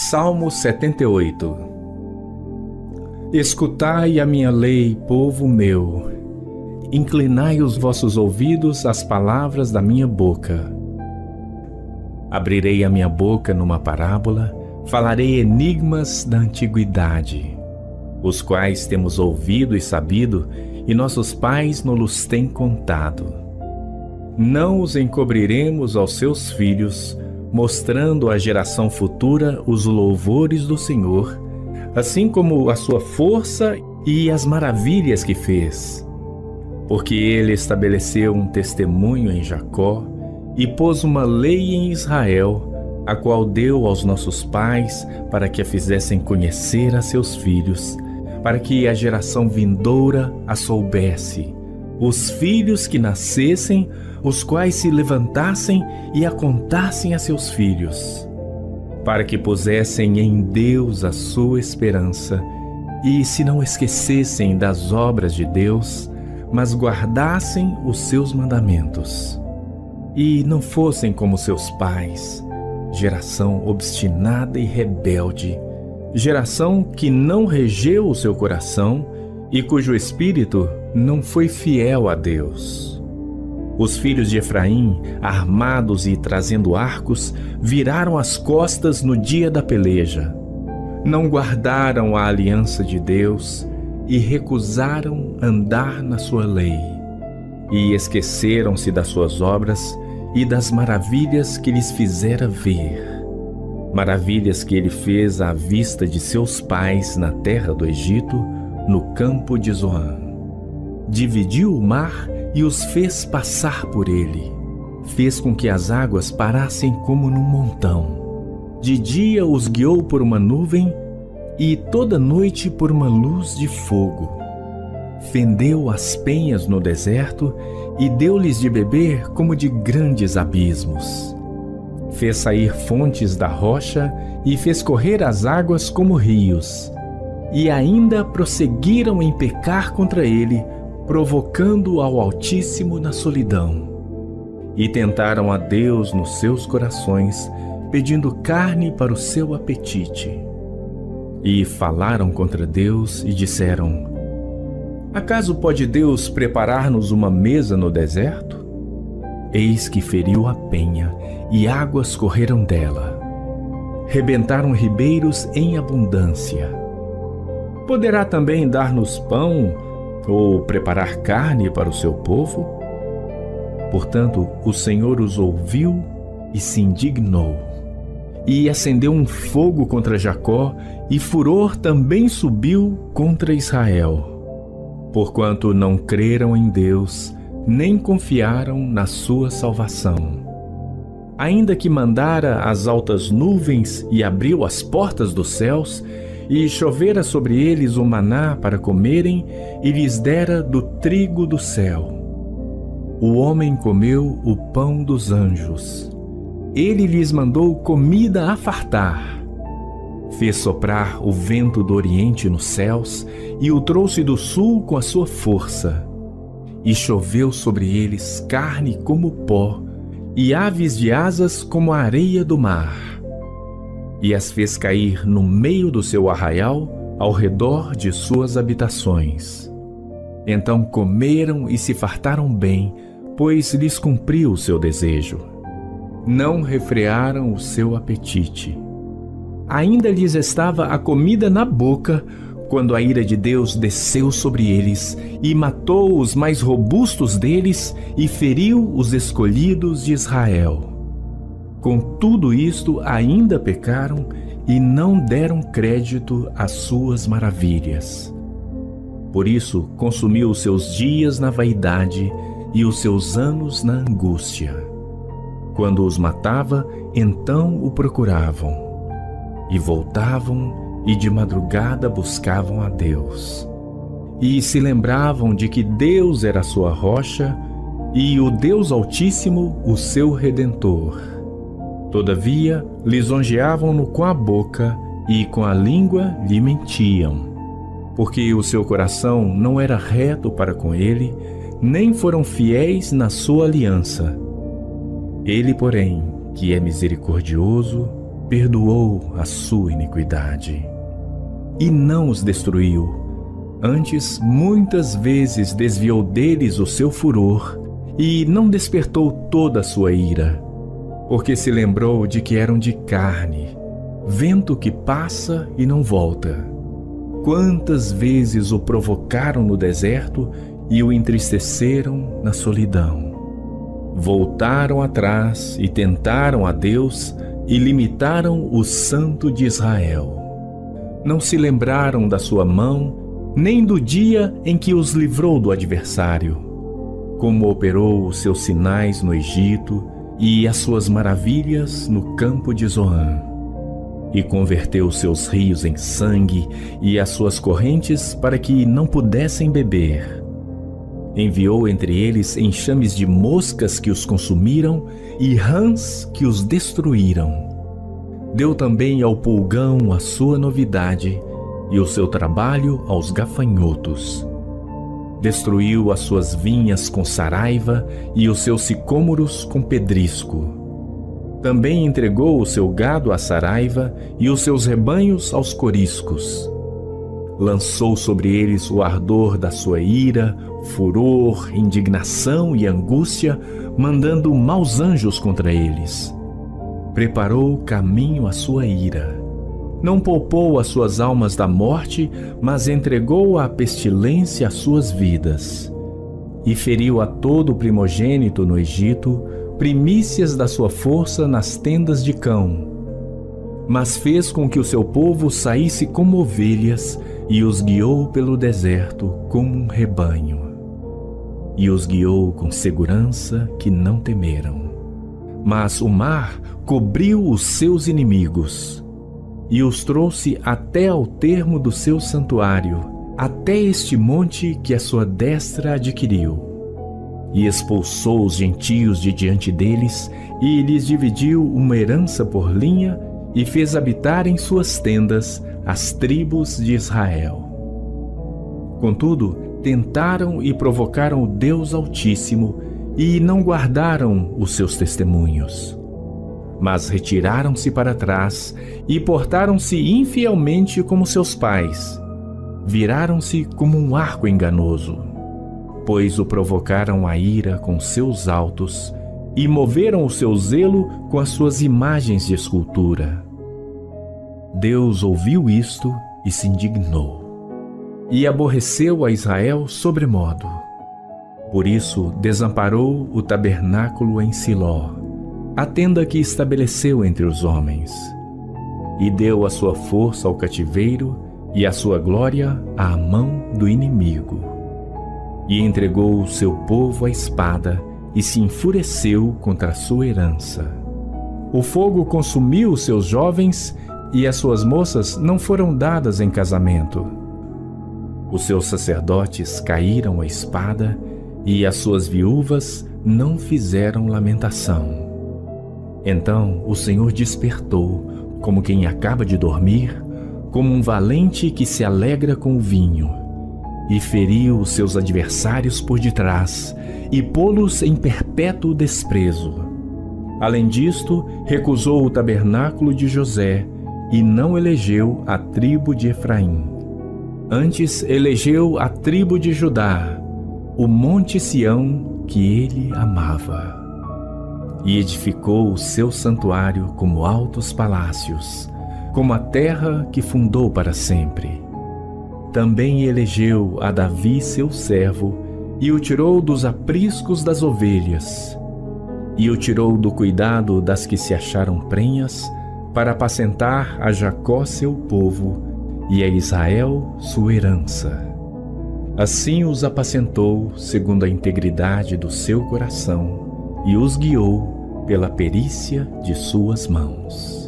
Salmo 78. Escutai a minha lei, povo meu. Inclinai os vossos ouvidos às palavras da minha boca. Abrirei a minha boca numa parábola, falarei enigmas da antiguidade, os quais temos ouvido e sabido, e nossos pais nos têm contado. Não os encobriremos aos seus filhos, mostrando à geração futura os louvores do Senhor, assim como a sua força e as maravilhas que fez. Porque ele estabeleceu um testemunho em Jacó e pôs uma lei em Israel, a qual deu aos nossos pais para que a fizessem conhecer a seus filhos, para que a geração vindoura a soubesse, os filhos que nascessem, os quais se levantassem e a contassem a seus filhos, para que pusessem em Deus a sua esperança e se não esquecessem das obras de Deus, mas guardassem os seus mandamentos, e não fossem como seus pais, geração obstinada e rebelde, geração que não regeu o seu coração e cujo espírito não foi fiel a Deus. Os filhos de Efraim, armados e trazendo arcos, viraram as costas no dia da peleja. Não guardaram a aliança de Deus e recusaram andar na sua lei. E esqueceram-se das suas obras e das maravilhas que lhes fizera ver. Maravilhas que ele fez à vista de seus pais na terra do Egito, no campo de Zoan. Dividiu o mar e os fez passar por ele. Fez com que as águas parassem como num montão. De dia os guiou por uma nuvem e toda noite por uma luz de fogo. Fendeu as penhas no deserto e deu-lhes de beber como de grandes abismos. Fez sair fontes da rocha e fez correr as águas como rios. E ainda prosseguiram em pecar contra ele, provocando ao Altíssimo na solidão. E tentaram a Deus nos seus corações, pedindo carne para o seu apetite. E falaram contra Deus e disseram: acaso pode Deus preparar-nos uma mesa no deserto? Eis que feriu a penha, e águas correram dela. Rebentaram ribeiros em abundância. Poderá também dar-nos pão, ou preparar carne para o seu povo? Portanto, o Senhor os ouviu e se indignou, e acendeu um fogo contra Jacó, e furor também subiu contra Israel, porquanto não creram em Deus, nem confiaram na sua salvação. Ainda que mandara as altas nuvens e abriu as portas dos céus, e chovera sobre eles o maná para comerem, e lhes dera do trigo do céu. O homem comeu o pão dos anjos. Ele lhes mandou comida a fartar. Fez soprar o vento do oriente nos céus, e o trouxe do sul com a sua força. E choveu sobre eles carne como pó, e aves de asas como a areia do mar. E as fez cair no meio do seu arraial, ao redor de suas habitações. Então comeram e se fartaram bem, pois lhes cumpriu o seu desejo. Não refrearam o seu apetite. Ainda lhes estava a comida na boca, quando a ira de Deus desceu sobre eles, e matou os mais robustos deles, e feriu os escolhidos de Israel. Com tudo isto ainda pecaram e não deram crédito às suas maravilhas. Por isso consumiu os seus dias na vaidade e os seus anos na angústia. Quando os matava, então o procuravam. E voltavam e de madrugada buscavam a Deus. E se lembravam de que Deus era a sua rocha e o Deus Altíssimo o seu Redentor. Todavia, lisonjeavam-no com a boca e com a língua lhe mentiam, porque o seu coração não era reto para com ele, nem foram fiéis na sua aliança. Ele, porém, que é misericordioso perdoou a sua iniquidade e não os destruiu. Antes, muitas vezes desviou deles o seu furor e não despertou toda a sua ira, porque se lembrou de que eram de carne, vento que passa e não volta. Quantas vezes o provocaram no deserto e o entristeceram na solidão. Voltaram atrás e tentaram a Deus e limitaram o Santo de Israel. Não se lembraram da sua mão, nem do dia em que os livrou do adversário, como operou os seus sinais no Egito e as suas maravilhas no campo de Zoan, e converteu seus rios em sangue e as suas correntes para que não pudessem beber. Enviou entre eles enxames de moscas que os consumiram e rãs que os destruíram. Deu também ao pulgão a sua novidade e o seu trabalho aos gafanhotos. Destruiu as suas vinhas com saraiva e os seus sicômoros com pedrisco. Também entregou o seu gado à saraiva e os seus rebanhos aos coriscos. Lançou sobre eles o ardor da sua ira, furor, indignação e angústia, mandando maus anjos contra eles. Preparou caminho à sua ira. Não poupou as suas almas da morte, mas entregou à pestilência as suas vidas. E feriu a todo o primogênito no Egito, primícias da sua força nas tendas de cão. Mas fez com que o seu povo saísse como ovelhas e os guiou pelo deserto como um rebanho. E os guiou com segurança que não temeram. Mas o mar cobriu os seus inimigos e os trouxe até ao termo do seu santuário, até este monte que a sua destra adquiriu. E expulsou os gentios de diante deles e lhes dividiu uma herança por linha e fez habitar em suas tendas as tribos de Israel. Contudo, tentaram e provocaram o Deus Altíssimo e não guardaram os seus testemunhos. Mas retiraram-se para trás e portaram-se infielmente como seus pais. Viraram-se como um arco enganoso, pois o provocaram a ira com seus altos e moveram o seu zelo com as suas imagens de escultura. Deus ouviu isto e se indignou, e aborreceu a Israel sobremodo. Por isso desamparou o tabernáculo em Siló, a tenda que estabeleceu entre os homens, e deu a sua força ao cativeiro e a sua glória à mão do inimigo. E entregou o seu povo à espada e se enfureceu contra a sua herança. O fogo consumiu os seus jovens e as suas moças não foram dadas em casamento. Os seus sacerdotes caíram à espada e as suas viúvas não fizeram lamentação. Então o Senhor despertou, como quem acaba de dormir, como um valente que se alegra com o vinho, e feriu os seus adversários por detrás, e pô-los em perpétuo desprezo. Além disto, recusou o tabernáculo de José, e não elegeu a tribo de Efraim. Antes elegeu a tribo de Judá, o monte Sião que ele amava. E edificou o seu santuário como altos palácios, como a terra que fundou para sempre. Também elegeu a Davi seu servo, e o tirou dos apriscos das ovelhas, e o tirou do cuidado das que se acharam prenhas, para apacentar a Jacó seu povo, e a Israel sua herança. Assim os apacentou segundo a integridade do seu coração, e os guiou pela perícia de suas mãos.